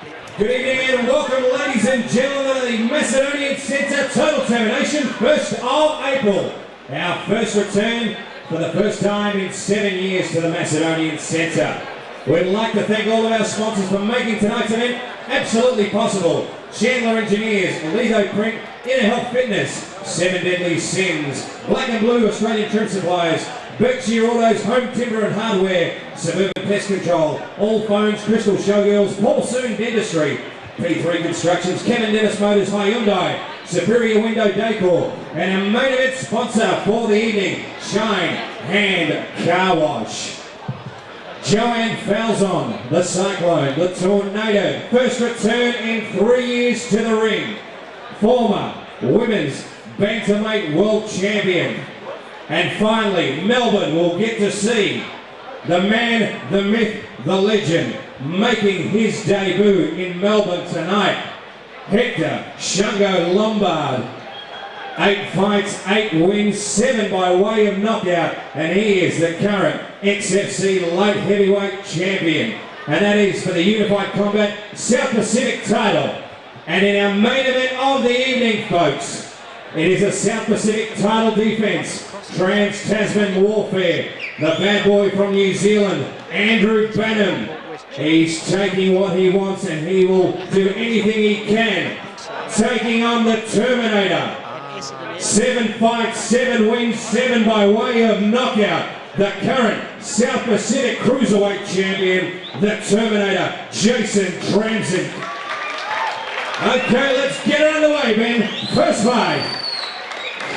Good evening and welcome, ladies and gentlemen, to the Macedonian Centre Total Termination, 1st of April. Our first return for the first time in 7 years to the Macedonian Centre. We'd like to thank all of our sponsors for making tonight's event absolutely possible. Chandler Engineers, Lido Print, Inner Health Fitness, 7 Deadly Sins, Black and Blue Australian Trim Suppliers, Berkshire Autos, Home Timber and Hardware, Suburban Pest Control, All Phones, Crystal Showgirls, Paul Soon Dentistry, P3 Constructions, Kevin Dennis Motors, Hyundai, Superior Window Decor, and our main event sponsor for the evening, Shine Hand Car Wash. Joanne Falzon, the Cyclone, the Tornado, first return in 3 years to the ring. Former Women's Bantamweight World Champion. And finally, Melbourne will get to see the man, the myth, the legend, making his debut in Melbourne tonight. Hector Shungo Lombard. 8 fights, 8 wins, 7 by way of knockout, and he is the current XFC Light Heavyweight Champion. And that is for the Unified Combat South Pacific title. And in our main event of the evening, folks, it is a South Pacific title defense. Trans-Tasman Warfare, the bad boy from New Zealand, Andrew Banham. He's taking what he wants and he will do anything he can. Taking on the Terminator. 7 fights, 7 wins, 7 by way of knockout. The current South Pacific Cruiserweight Champion, the Terminator, Jason Transit. Okay, let's get it underway, Ben. First fight.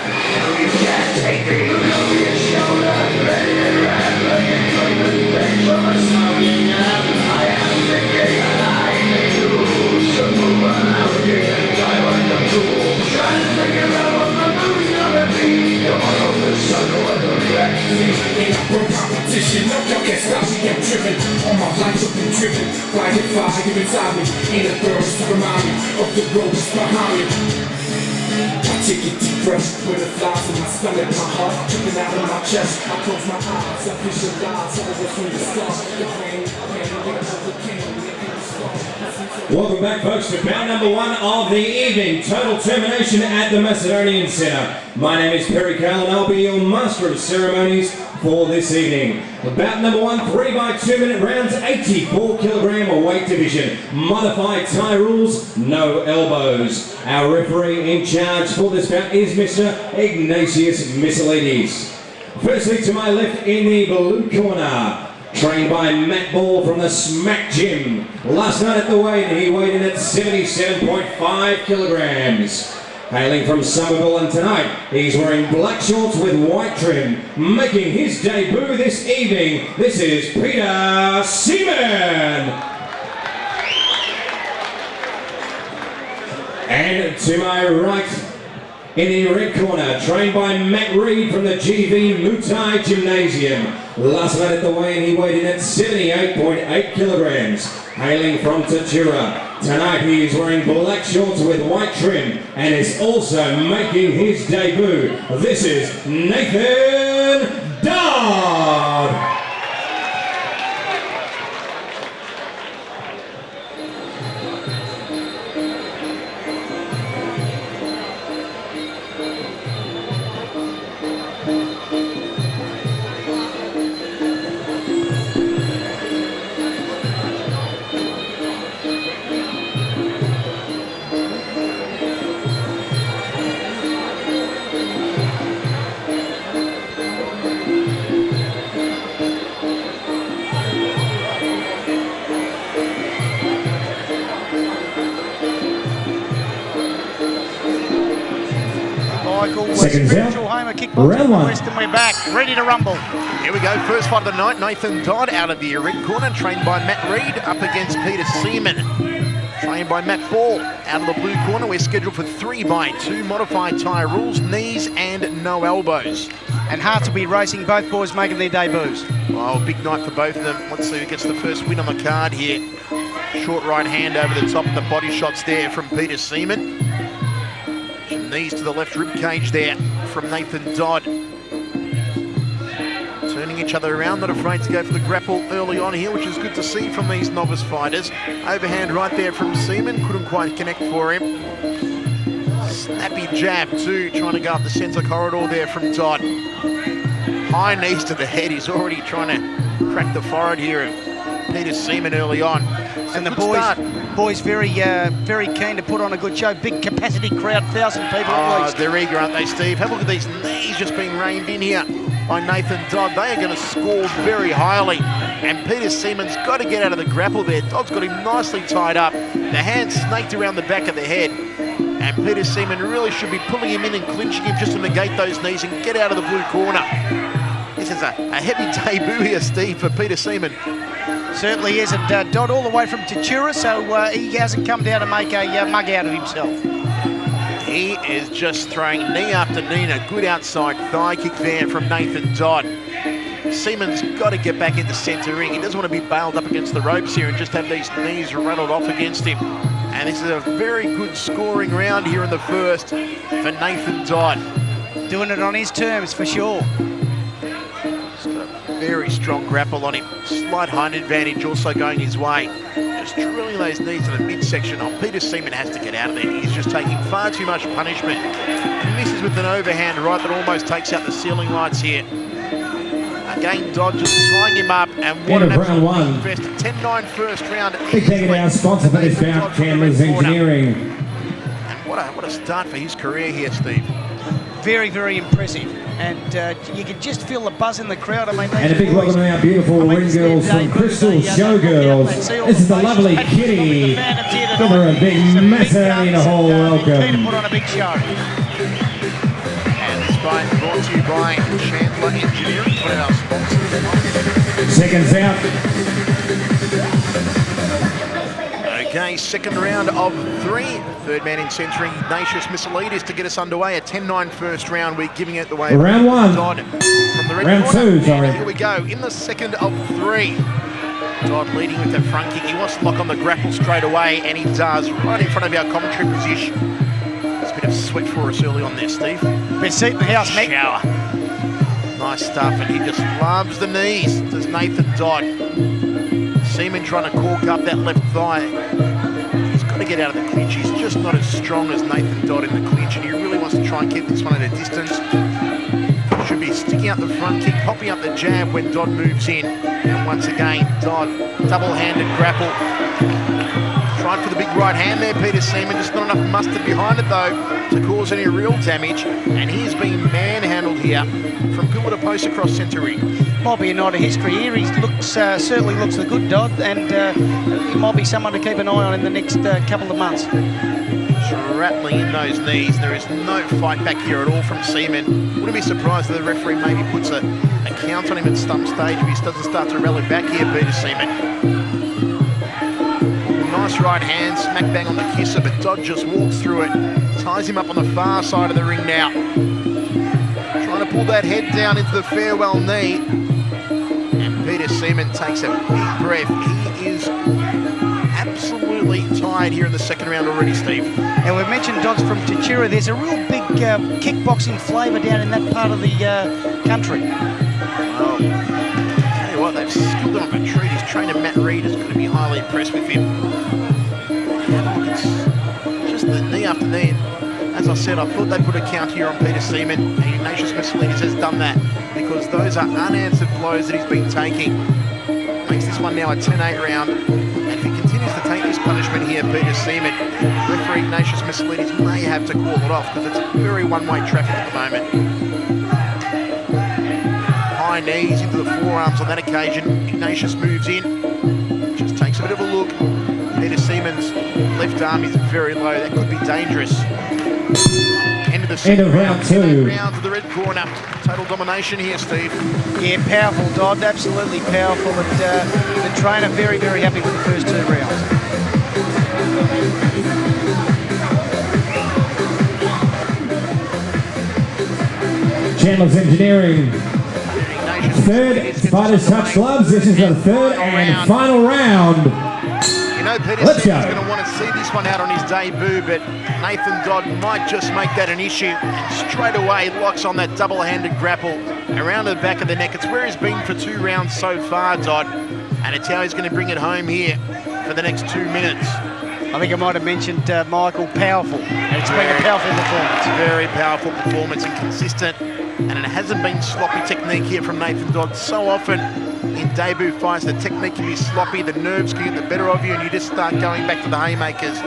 You can't take me, look over your shoulder, ready and red, looking good, big from a smoking gun. I am the king and I am you. So move around, you can die like a fool. Trying to figure out what my movie's gonna be. Come on over the circle with the wreck. Ain't no competition, no y'all can't stop me, I'm tripping. All my life I've been tripping. Flying fire, you're inside me. Ain't a girl to remind me of the road that's behind me. I take a deep breath, put the flies in my stomach, my heart dripping out of my chest. I close my eyes, I visualize all the from the start. Welcome back, folks, to bout number 1 of the evening. Total termination at the Macedonian Centre. My name is Perry Cale and I'll be your master of ceremonies for this evening. Bout number 1, 3 by 2 minute rounds, 84 kilogram weight division. Modified tie rules, no elbows. Our referee in charge for this bout is Mr. Ignatius Miscellanies. Firstly, to my left in the blue corner, trained by Matt Ball from the Smack Gym. Last night at the weigh-in, he weighed in at 77.5 kilograms. Hailing from Somerville, and tonight he's wearing black shorts with white trim. Making his debut this evening, this is Peter Seaman. And to my right, in the red corner, trained by Matt Reed from the GV Muay Gymnasium. Last night at the weigh-in, he weighed in at 78.8 kilograms. Hailing from Tatura. Tonight he is wearing black shorts with white trim and is also making his debut. This is Nathan Dodd. Seconds out. Round 1. And we're back, ready to rumble. Here we go, first fight of the night. Nathan Dodd out of the red corner, trained by Matt Reed, up against Peter Seaman. Trained by Matt Ball out of the blue corner. We're scheduled for 3 by 2 modified tie rules, knees and no elbows. And Hearts will be racing, both boys making their debuts. Oh, big night for both of them. Let's see who gets the first win on the card here. Short right hand over the top and the body shots there from Peter Seaman. Some knees to the left rib cage there from Nathan Dodd. Turning turning each other around, not afraid to go for the grapple early on here, which is good to see from these novice fighters. Overhand right there from Seaman, couldn't quite connect for him. Snappy jab too, trying to go up the centre corridor there from Dodd. High knees to the head, he's already trying to crack the forehead here of Peter Seaman early on. And the boys very keen to put on a good show. Big capacity crowd, 1,000 people at least. They're eager, aren't they, Steve? Have a look at these knees just being reined in here by Nathan Dodd. They are going to score very highly. And Peter Seaman's got to get out of the grapple there. Dodd's got him nicely tied up. The hand snaked around the back of the head. And Peter Seaman really should be pulling him in and clinching him just to negate those knees and get out of the blue corner. This is a heavy debut here, Steve, for Peter Seaman. Certainly is, and Dodd all the way from Tatura, so he hasn't come down to make a mug out of himself. He is just throwing knee after knee, and a good outside thigh kick there from Nathan Dodd. Seaman's got to get back into centre ring. He doesn't want to be bailed up against the ropes here and just have these knees rattled off against him. And this is a very good scoring round here in the first for Nathan Dodd. Doing it on his terms, for sure. Very strong grapple on him. Slight height advantage also going his way. Just drilling those knees to the midsection. Oh, Peter Seaman has to get out of there. He's just taking far too much punishment. He misses with an overhand right that almost takes out the ceiling lights here. Again, Dodd just tying him up, and what an round one. 10-9 first round. Big takedown sponsor for this bout, Chandler's Engineering. And what a start for his career here, Steve. Very, very impressive. And you can just feel the buzz in the crowd. I mean, and a big welcome to our beautiful ring girls from Crystal Showgirls. This is the lovely Kitty. Give her a big Macedonia Hall welcome. Put on a big show. And this fight brought to you by Chandler Engineering, one of our sponsors. Seconds out. Okay, second round of 3. Third man in centering, Ignatius Missilidis to get us underway. A 10-9 first round. We're giving it away. Round one. Dodd from the red round corner. 2, sorry. And here we go, in the second of 3. Dodd leading with the front kick. He wants to lock on the grapple straight away, and he does, right in front of our commentary position. There's a bit of sweat for us early on there, Steve. Been seat in the house, mate. Shower. Nice stuff, and he just loves the knees, does Nathan Dodd. Seaman trying to cork up that left thigh. He's got to get out of the clinch. He's just not as strong as Nathan Dodd in the clinch, and he really wants to try and keep this one at a distance. Should be sticking out the front kick, popping up the jab when Dodd moves in. And once again, Dodd, double-handed grapple. Tried for the big right hand there, Peter Seaman. Just not enough mustard behind it, though, to cause any real damage. And he's being manhandled here from pillar to post across centre ring. Might be a night of history here. He looks certainly looks the good Dodd, and he might be someone to keep an eye on in the next couple of months. Rattling in those knees. There is no fight back here at all from Seaman. Wouldn't be surprised if the referee maybe puts a count on him at some stage if he doesn't start to rally back here, Peter Seaman. Nice right hand, smack bang on the kisser, but Dodd just walks through it. Ties him up on the far side of the ring now. Trying to pull that head down into the farewell knee. And Peter Seaman takes a big breath. He is absolutely tired here in the second round already, Steve. And we've mentioned Dodd's from Tatura. There's a real big kickboxing flavour down in that part of the country. Well, tell you what, they've skilled him on a treat. His trainer Matt Reid is going to be highly impressed with him. It's just the knee after knee. As I said, I thought they'd put a count here on Peter Seaman, and Ignatius Missilidis has done that because those are unanswered blows that he's been taking. Makes this one now a 10-8 round. And if he continues to take this punishment here, Peter Seaman, referee Ignatius Missilidis may have to call it off because it's very one-way traffic at the moment. High knees into the forearms on that occasion. Ignatius moves in, just takes a bit of a look. Peter Seaman's left arm is very low. That could be dangerous. End of the second round, 2 rounds of the red corner. Total domination here, Steve. Yeah, powerful Dodd, absolutely powerful. But the trainer very, very happy with the first 2 rounds. Chandler's Engineering. Third, fighters touch gloves. This is the third and final round. You know Peter Let's Simon's go. going to want to see this one out on his debut, but Nathan Dodd might just make that an issue. And straight away, locks on that double-handed grapple around the back of the neck. It's where he's been for 2 rounds so far, Dodd, and it's how he's going to bring it home here for the next 2 minutes. I think I might have mentioned Michael, powerful. It's been a powerful performance. Very powerful performance and consistent. And it hasn't been sloppy technique here from Nathan Dodd. So often in debut fights, the technique can be sloppy, the nerves can get the better of you, and you just start going back to the haymakers.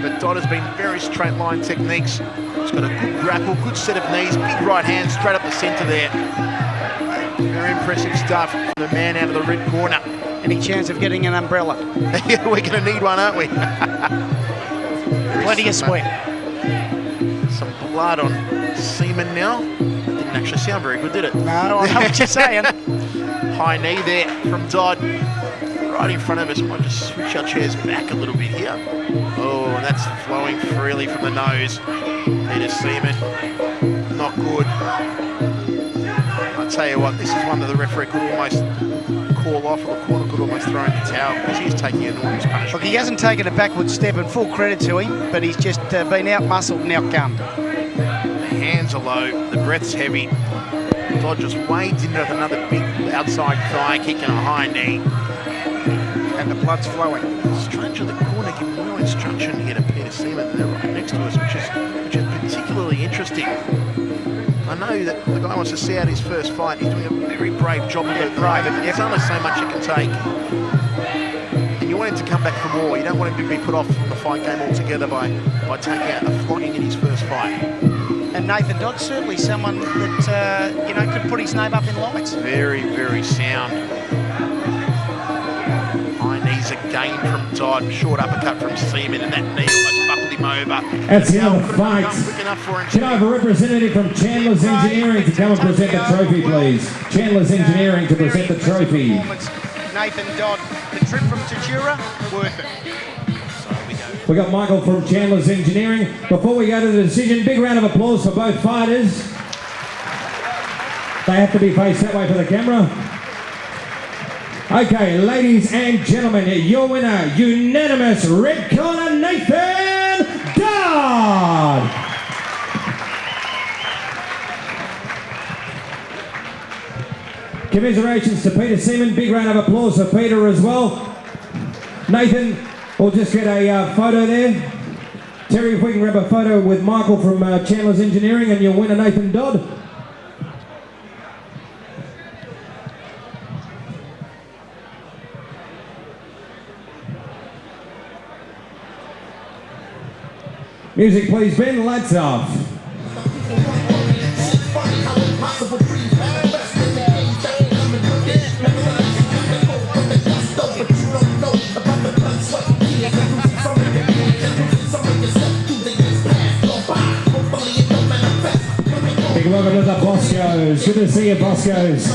But Dodd has been very straight line techniques. He's got a good grapple, good set of knees, big right hand straight up the centre there. Very impressive stuff from the man out of the red corner. Any chance of getting an umbrella? Yeah, we're going to need one, aren't we? Plenty of sweat. Some blood on Seaman now. Didn't actually sound very good, did it? No, I know what you're saying. High knee there from Dodd. Right in front of us. Might just switch our chairs back a little bit here. Oh, and that's flowing freely from the nose. Peter Seaman. Not good. I'll tell you what, this is one that the referee could almost call off, or the corner could almost throw in the towel, because he's taking enormous punishment. Look, he hasn't taken a backward step, and full credit to him, but he's just been out-muscled and outgunned. The hands are low, the breath's heavy. Dodd just wades into another big outside thigh kick and a high knee. And the blood's flowing. Stranger the corner giving no instruction here to Peter Seaman. They're right next to us, which is particularly interesting. I know that the guy wants to see out his first fight. He's doing a very brave job of it. Brave, but there's only so much you can take. And you want him to come back for more. You don't want him to be put off from the fight game altogether by taking out the flogging in his first fight. And Nathan Dodd's certainly someone that, could put his name up in lights. Very, very sound. High knees again from Dodd. Short uppercut from Seaman, and that knee almost buckled him over. That's the other Couldn't fight. come quick enough for him. Can I have a representative from Chandler's Engineering to come and present the trophy, please? Chandler's Engineering to present the trophy. Nathan Dodd, the trip from Tajura, worth it. We got Michael from Chandler's Engineering. Before we go to the decision, big round of applause for both fighters. They have to be faced that way for the camera. Okay, ladies and gentlemen, your winner, unanimous red corner, Nathan Dodd. Commiserations to Peter Seaman. Big round of applause for Peter as well. Nathan, we'll just get a photo there. Terry, if we can grab a photo with Michael from Chandler's Engineering and your winner, Nathan Dodd. Music please, Ben, lights off. Big welcome to the Boscos. Good to see you, Boscos.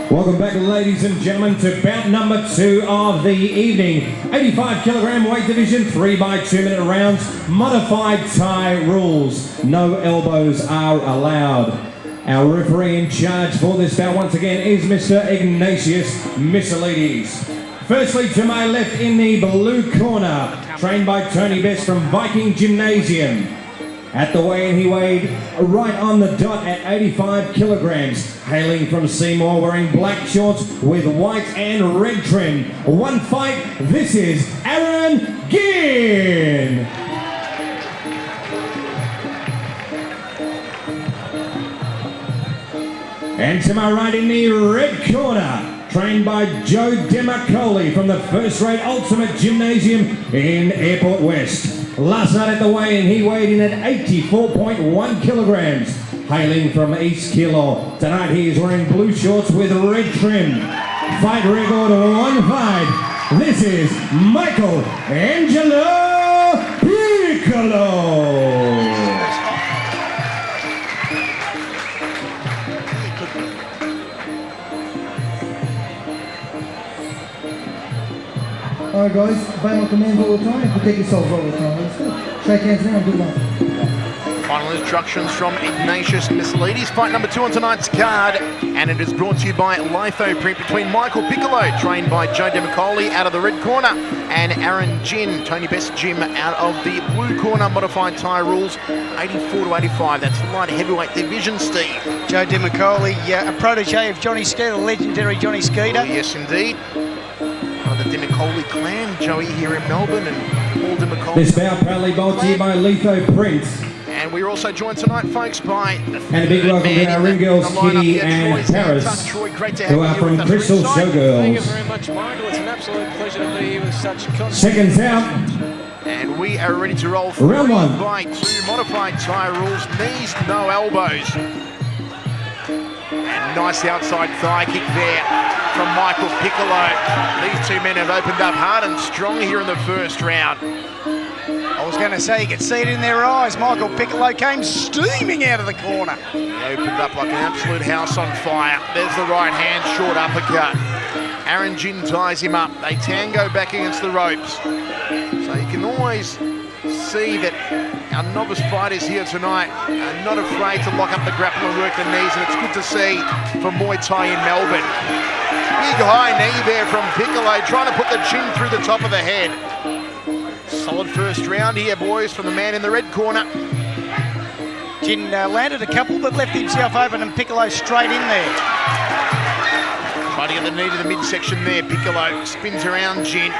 Welcome back, ladies and gentlemen, to bout number 2 of the evening. 85 kilogram weight division, 3 by 2 minute rounds, modified Thai rules. No elbows are allowed. Our referee in charge for this bout once again is Mr. Ignatius Missilides. Firstly, to my left in the blue corner, trained by Tony Best from Viking Gymnasium. At the weigh-in, he weighed right on the dot at 85 kilograms. Hailing from Seymour, wearing black shorts with white and red trim. One fight, this is Aaron Ginn. And to my right in the red corner, trained by Joe Demacoli from the first-rate Ultimate Gymnasium in Airport West. Last night at the weigh-in, he weighed in at 84.1 kilograms. Hailing from East Keilor, tonight he is wearing blue shorts with red trim. Fight record 1 fight. This is Michael Angelo Piccolo. Alright guys, obey my commands all the time, protect yourselves all the time. Let's go. Shake hands now and good luck. Final instructions from Ignatius Misleadis. Fight number 2 on tonight's card, and it is brought to you by Litho Print between Michael Piccolo, trained by Joe Demacoli out of the red corner, and Aaron Ginn, Tony Best Gym out of the blue corner. Modified Thai rules, 84 to 85. That's the light heavyweight division, Steve. Joe Demacoli, a protege of Johnny Skeeter, the legendary Johnny Skeeter. Oh, yes, indeed. The Demacoli clan, Joey here in Melbourne, and Paul Demacoli. This bout proudly brought to you by Litho Print. And we're also joined tonight, folks, by And a big welcome to our ring girls, Kitty and Paris, who are from Crystal Showgirls. Thank you very much, Michael. It's an absolute pleasure to be here with such content. Seconds out. And we are ready to roll Round 1 by 2 modified Thai rules, knees, no elbows. And nice outside thigh kick there from Michael Piccolo. These two men have opened up hard and strong here in the first round. I was going to say, you could see it in their eyes. Michael Piccolo came steaming out of the corner. He opened up like an absolute house on fire. There's the right hand, short uppercut. Aaron Ginn ties him up. They tango back against the ropes. So you can always see that our novice fighters here tonight are not afraid to lock up the grapple and work the knees, and it's good to see for Muay Thai in Melbourne. Big high knee there from Piccolo, trying to put the chin through the top of the head. Solid first round here, boys, from the man in the red corner. Ginn landed a couple, but left himself open, and Piccolo straight in there. Trying to get the knee to the midsection there. Piccolo spins around Ginn.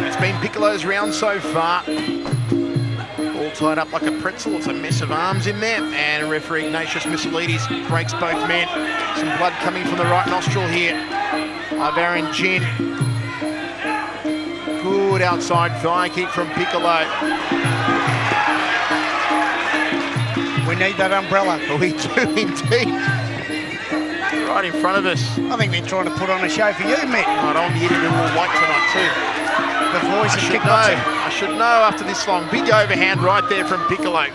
It's been Piccolo's round so far. All tied up like a pretzel. It's a mess of arms in there. And referee Ignatius Misleadis breaks both men. Some blood coming from the right nostril here of Aaron Ginn. Good outside thigh kick from Piccolo. We need that umbrella. We do indeed. Right in front of us. I think they're trying to put on a show for you, Mick. Right on, you did it all white tonight too. The voice of Kickboxing. kickboxing. I should know after this long. Big overhand right there from Piccolo.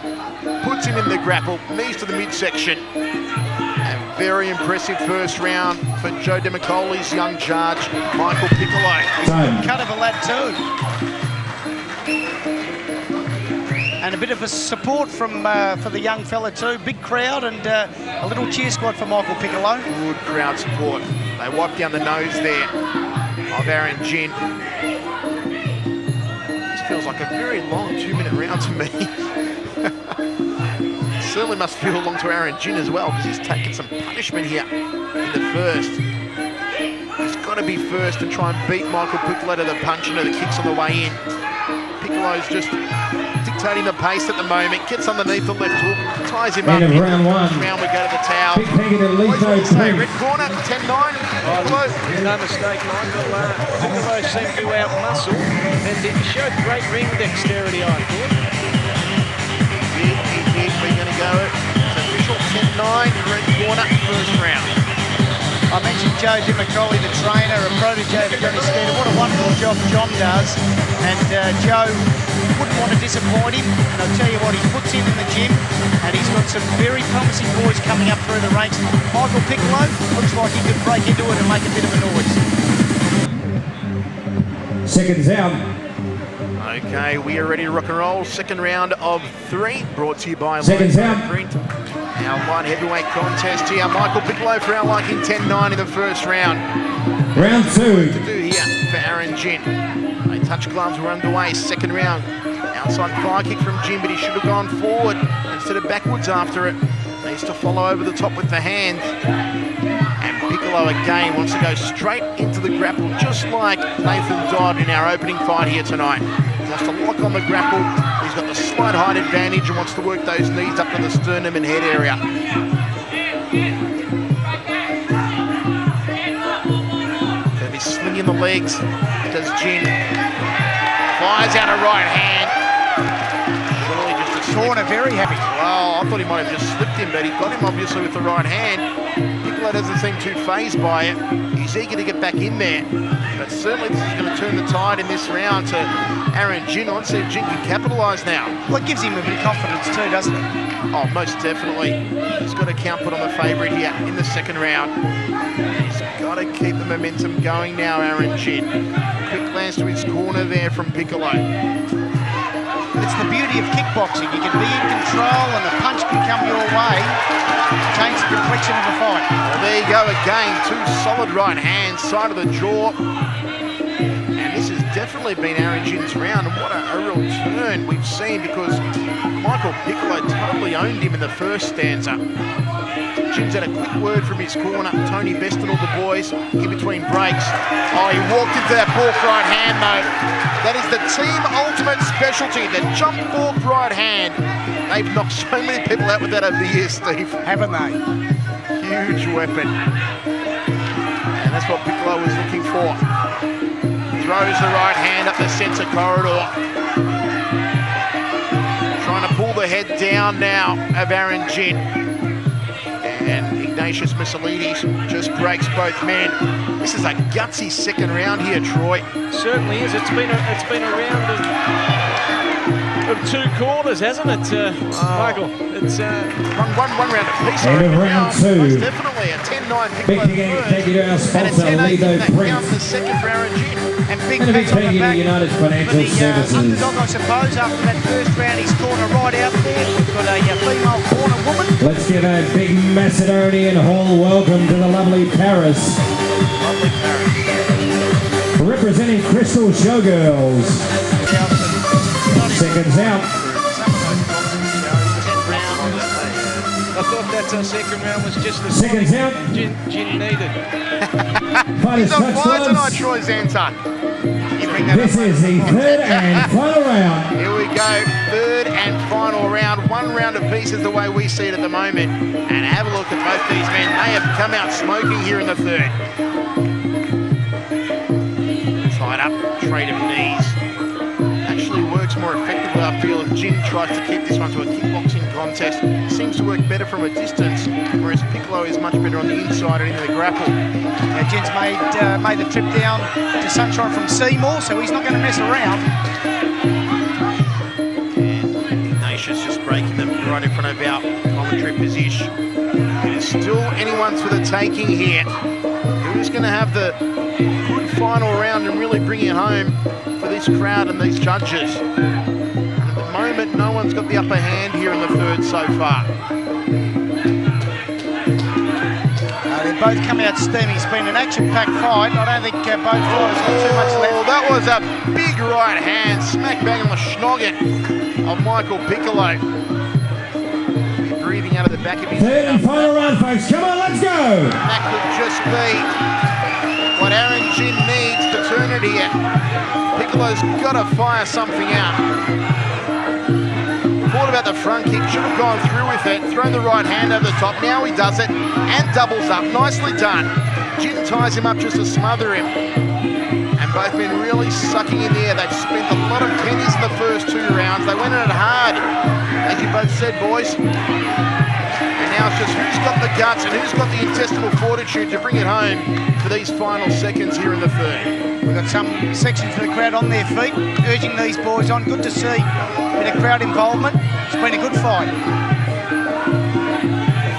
Puts him in the grapple, knees to the midsection. A very impressive first round for Joe Demacoli's young judge, Michael Piccolo. Time. Cut of a lad too. And a bit of a support from for the young fella too. Big crowd and a little cheer squad for Michael Piccolo. Good crowd support. They wipe down the nose there of Aaron Ginn. This feels like a very long 2-minute round to me. Certainly must feel long to Aaron Ginn as well, because he's taken some punishment here in the first. He's got to be first and try and beat Michael Piccolo to the punch and to the kicks on the way in. Piccolo's just dictating the pace at the moment, gets underneath the left hook, ties him up. End of round 1. Round we go to the towel. Big peg to Litho Say, Print. red corner, 10-9. Piccolo. No mistake, Michael. Piccolo seemed to out-muscle, and he showed great ring dexterity, I thought. We're going to go. It's official 10-9, red corner, first round. I mentioned Joe Demacoli, the trainer, a protege of Johnny Skeeter. What a wonderful job John does. And Joe wouldn't want to disappoint him. And I'll tell you what, he puts him in the gym, and he's got some very promising boys coming up through the ranks. Michael Piccolo looks like he could break into it and make a bit of a noise. Seconds out. Okay, we are ready to rock and roll. Second round of 3, brought to you by Seconds Litho out. Print. Our light heavyweight contest here. Michael Piccolo for our liking, 10-9 in the first round. Round 2. To do here for Aaron Ginn. They touch gloves, we're underway. Second round. Outside fire kick from Jim, but he should have gone forward instead of backwards after it. Needs to follow over the top with the hand. And Piccolo again wants to go straight into the grapple, just like Nathan Dodd in our opening fight here tonight. He wants to lock on the grapple. He's got the slight height advantage and wants to work those knees up to the sternum and head area. Gonna be slinging the legs, does Jin. Fires out a right hand. Surely just a Corner very happy. Well, I thought he might have just slipped him, but he got him obviously with the right hand. Piccolo doesn't seem too fazed by it. He's eager to get back in there. But certainly this is going to turn the tide in this round to Aaron Jin. I'd see if Jin can capitalise now. Well, it gives him a bit of confidence too, doesn't it? Oh, most definitely. He's got a count put on the favourite here in the second round. He's got to keep the momentum going now, Aaron Jin. Quick glance to his corner there from Piccolo. It's the beauty of kickboxing. You can be in control and the punch can come your way. Change the complexion of the fight. Well, there you go again. Two solid right hands, side of the jaw. And this has definitely been Aaron Jin's round. And what a real turn we've seen, because Michael Piccolo totally owned him in the first stanza. Jin's had a quick word from his corner. Tony Best and all the boys in between breaks. Oh, he walked into that fork right hand though. That is the team ultimate specialty, the jump fork right hand. They've knocked so many people out with that over the years, Steve. Haven't they? Huge weapon. And that's what Piccolo was looking for. Throws the right hand up the centre corridor. Trying to pull the head down now of Aaron Jin. And Ignatius Missilides just breaks both men. This is a gutsy second round here, Troy. Certainly is. It's been a round of two corners, hasn't it, Michael? It's one round apiece. End of round two. Most definitely a 10-9 Piccolo Big thank you to our and a sponsor, 10-8 Lido that counts Prince. the second for Aaron Jin. And big And a big pat on thank the you to back United for Financial the Services. underdog, I suppose, after that first round. He's corner right out there. We've got a female corner woman. Let's give a big Macedonian hall welcome to the lovely Paris. Lovely Paris. Representing Crystal Showgirls. Seconds out. I thought that second round was just the Seconds out. Jin needed. Fighters He's on touch fire tonight, gloves. Troy Zantuck. You bring that This up, is the third and final round. Here we go, third and final round. One round apiece is the way we see it at the moment. And have a look at both these men. They have come out smoking here in the third. Tied up, trade of knees. Actually works more effectively, I feel, if Jin tries to keep this one to a kickboxing contest. Seems to work better from a distance, whereas Piccolo is much better on the inside and into the grapple. Jin's made the trip down to Sunshine from Seymour, so he's not going to mess around. And Ignatius just breaking them right in front of our commentary position. It is still anyone's for the taking here. Who's going to have the good final round and really bring it home for this crowd and these judges? And at the moment, no one's got the upper hand here in the third so far. They're both coming out steaming. It's been an action-packed fight. I don't think both fighters got too much Oh, left. that was a big right hand, smack bang on the schnoggin of Michael Piccolo. He's breathing out of the back of his Third and mouth. final round, folks. Come on, let's go. That could just be what Aaron Jin needs to turn it here. Piccolo's got to fire something out. Thought about the front kick, should have gone through with it, thrown the right hand over the top. Now he does it and doubles up. Nicely done. Jin ties him up just to smother him. And both men really sucking in the air. They've spent a lot of pennies in the first two rounds. They went at it hard, as you both said, boys. And now it's just who's got the guts and who's got the intestinal fortitude to bring it home for these final seconds here in the third. We've got some sections of the crowd on their feet, urging these boys on. Good to see a bit of crowd involvement. It's been a good fight.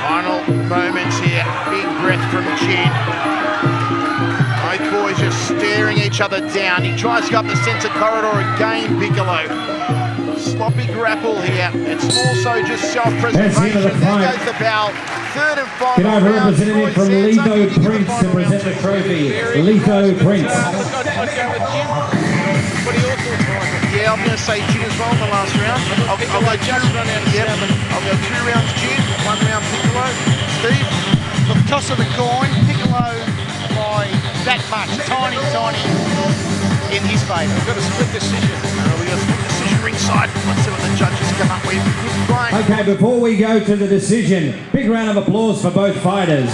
Final moments here. Big breath from Jin. Both boys just staring each other down. He tries to go up the centre corridor again, Piccolo. Sloppy grapple here. It's also just self-preservation. That's the end of the fight. There goes the bell. Third and final Can I have a round. representative from Troy Letho Sanson, you Prince get to the final present the round. trophy? Letho Prince. I'd go with Jin. What are your thoughts, Michael? Yeah, I'm going to say gin as well in the last round. I'll go just run out of 7. I'll go 2 rounds gin, 1 round Piccolo. Steve? Look, toss of the coin, Piccolo by that much, tiny in his favour. We've got a split decision. We've got a split decision ringside. Let's see what the judges come up with. Good fight. Okay, before we go to the decision, big round of applause for both fighters.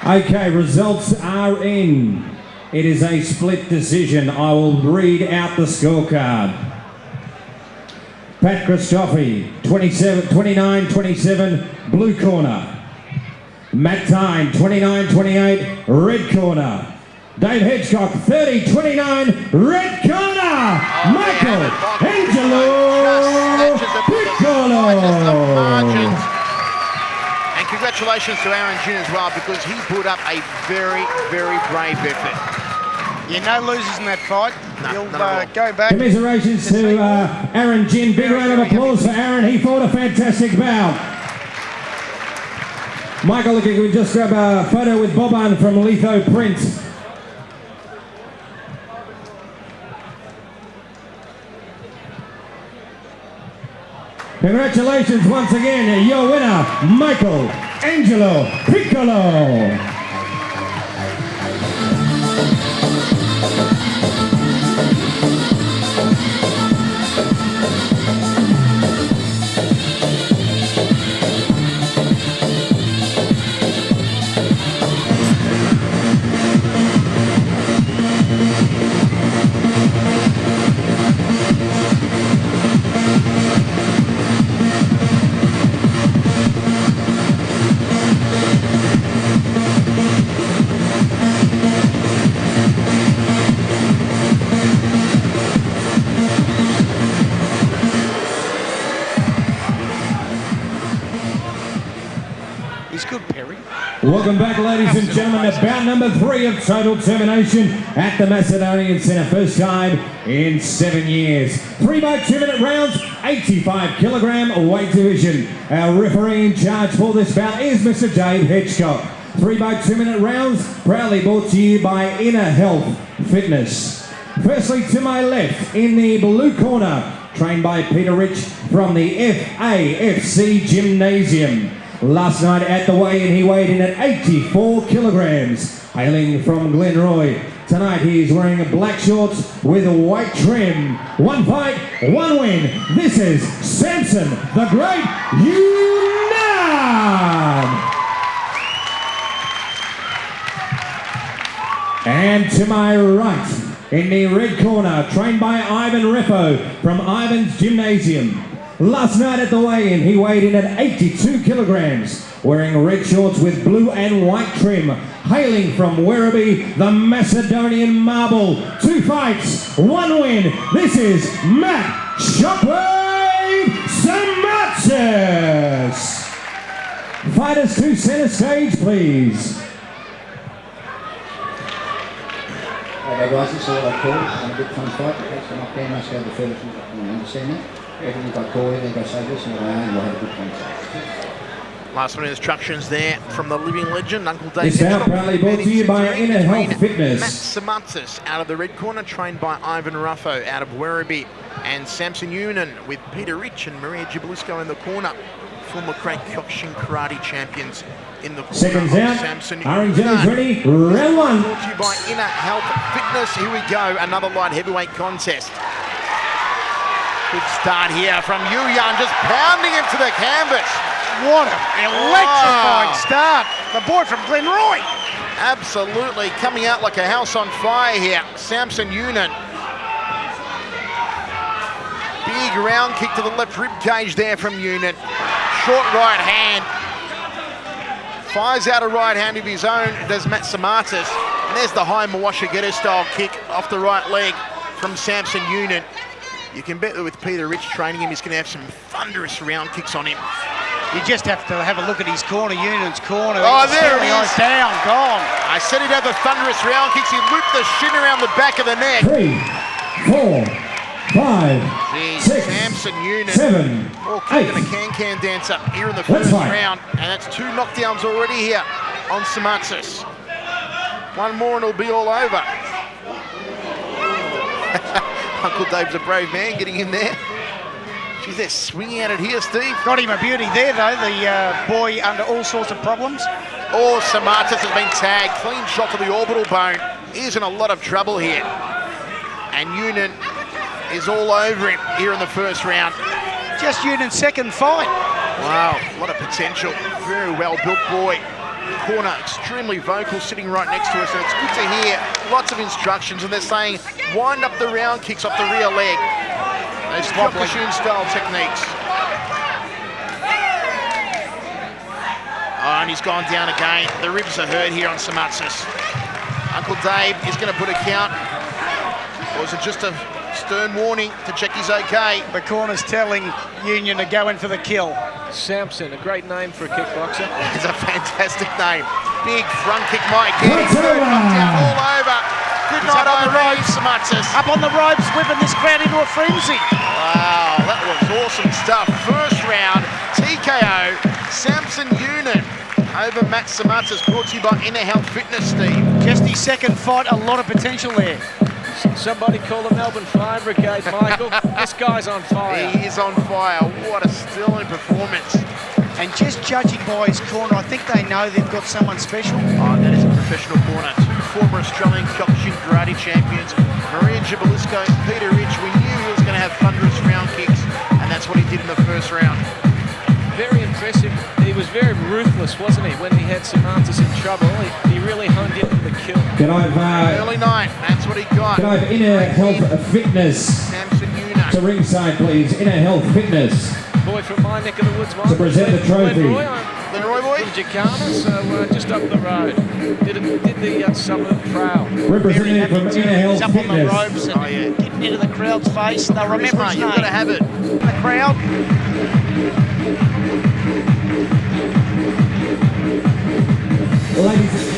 Okay, results are in. It is a split decision. I will read out the scorecard. Pat Christoffi, 29-27, blue corner. Matt Tyne, 29-28, red corner. Dave Hedgecock, 30-29, red corner. Michael Angelo Piccolo. And congratulations to Aaron Gin as well, because he put up a very, very brave effort. Yeah, no losers in that fight. He'll none at all. go back. Commiserations to Aaron Gin. Big round of applause for Aaron. He fought a fantastic bout. Michael, if you could just grab a photo with Boban from Litho Print. Congratulations once again, your winner, Michael Angelo Piccolo. Welcome back, ladies and gentlemen, to bout number 3 of Total Termination at the Macedonian Centre. First time in 7 years. 3 by 2 minute rounds, 85 kilogram weight division. Our referee in charge for this bout is Mr. Dave Hedgecock. 3 by 2 minute rounds, proudly brought to you by Inner Health Fitness. Firstly, to my left, in the blue corner, trained by Peter Rich from the FAFC Gymnasium. Last night at the weigh-in, he weighed in at 84 kilograms. Hailing from Glenroy, tonight he is wearing black shorts with white trim. 1 fight, 1 win. This is Samson, the Great Younan. And to my right, in the red corner, trained by Ivan Refo from Ivan's Gymnasium. Last night at the weigh-in, he weighed in at 82 kilograms, wearing red shorts with blue and white trim. Hailing from Werribee, the Macedonian Marble. 2 fights, 1 win. This is Matt Shockwave Simatsis. Fighters to center stage, please. Okay guys, this is what I call it. I'm a bit fun fight. That's when I can must go the furthest. I understand that. If I call you, then go say this, and we'll have a good fun. Last minute instructions there from the living legend, Uncle Dave. This bout proudly brought to you by Inner Health Fitness. Matt Simatsis out of the red corner, trained by Ivan Ruffo out of Werribee, and Samson Younan with Peter Rich and Maria Jabluzko in the corner. Former kickboxing karate champions in the corner. Seconds out. Samson Orange is ready. Round 1. Brought to you by Inner Health Fitness. Here we go. Another light heavyweight contest. Good start here from Younan, just pounding him to the canvas. What an electrifying start. The boy from Glenroy. Absolutely coming out like a house on fire here. Samson Younan. Big round kick to the left rib cage there from Younan. Short right hand. Fires out a right hand of his own, does Matt Simatsis. And there's the high Mwashageta style kick off the right leg from Samson Younan. You can bet that with Peter Rich training him, he's going to have some thunderous round kicks on him. You just have to have a look at his corner, Eunan's corner. Oh, there it is. Down, gone. I said he'd have the thunderous round kicks. He looped the shin around the back of the neck. 3, 4, 5, Jeez, 6, Samson Younan. 7, All 8. kicking a can-can dancer here in the first round. And that's 2 knockdowns already here on Simatsis. One more and it'll be all over. Uncle Dave's a brave man getting in there. Geez, they're swinging at it here, Steve. Got him a beauty there, though, the boy under all sorts of problems. Oh, Simatsis has been tagged. Clean shot to the orbital bone. He's in a lot of trouble here. And Younan is all over him here in the first round. Just Younan's second fight. Wow, a lot of potential. Very well-built boy. Corner, extremely vocal, sitting right next to us, and it's good to hear lots of instructions, and they're saying wind up the round kicks off the rear leg. Those Kyokushin style techniques. Oh, and he's gone down again. The ribs are hurt here on Simatsis. Uncle Dave is going to put a count. Or is it just a stern warning to check he's okay? The corner's telling Younan to go in for the kill. Samson, a great name for a kickboxer. It's a fantastic name. Big front kick might get him. Knocked down all over. Good night, Irene Simatsis. Up on the ropes, whipping this crowd into a frenzy. Wow, that was awesome stuff. First round, TKO, Samson Younan over Matt Simatsis, brought to you by Inner Health Fitness, Steve. Just his second fight, a lot of potential there. Somebody call the Melbourne Fire Brigade, Michael. This guy's on fire. He is on fire. What a sterling performance. And just judging by his corner, I think they know they've got someone special. Oh, that is a professional corner. Two former Australian Kyokushin karate champions, Maria Jabalisco, Peter Rich. We knew he was going to have thunderous round kicks, and that's what he did in the first round. Very impressive. He was very ruthless, wasn't he, when he had Simatsis in trouble. He really honed in for the kill. Can I have, Early night, that's what he got. can I have Inner Health Fitness Samson Younan. to ringside, please? Inner Health Fitness Boy from my neck of the woods, Michael. to present the trophy. Leroy boy? From Jakarta, so just up the road. Did the suburb trail. Representing from Inner He's Health up on the Fitness. ropes and getting into the crowd's face. They'll remember his name. You've got to have it. The crowd. Ladies.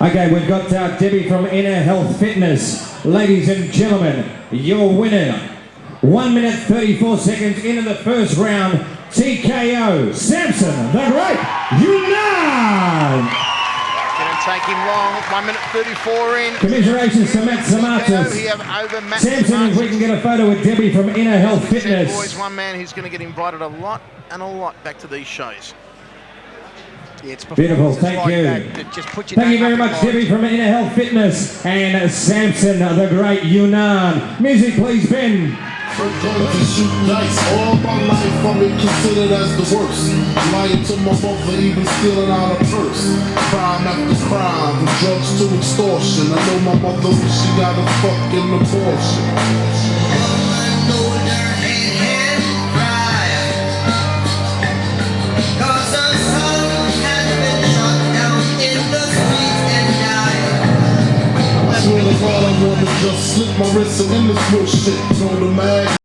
Okay, we've got Debbie from Inner Health Fitness. Ladies and gentlemen, your winner. 1 minute 34 seconds into the first round. TKO, Samson the Great Younan. Didn't take him long. 1 minute 34 in. Commiserations to Matt Simatsis. We have over Matt Samson, if we can get a photo with Debbie from Inner Health Fitness. Boys, one man who's going to get invited a lot back to these shows. Yeah, it's Beautiful, thank you. Thank you very much, Debbie from Inner Health Fitness and Samson the Great Younan. Music, please, Ben. To shoot dice all my life, I've been considered as the worst. Lying to my mother, even stealing out a purse. Crime after crime, from drugs to extortion. I know my mother, she got a fucking abortion. I swear to God, I wanna just slip my wrist and in this bullshit. Throw the mag.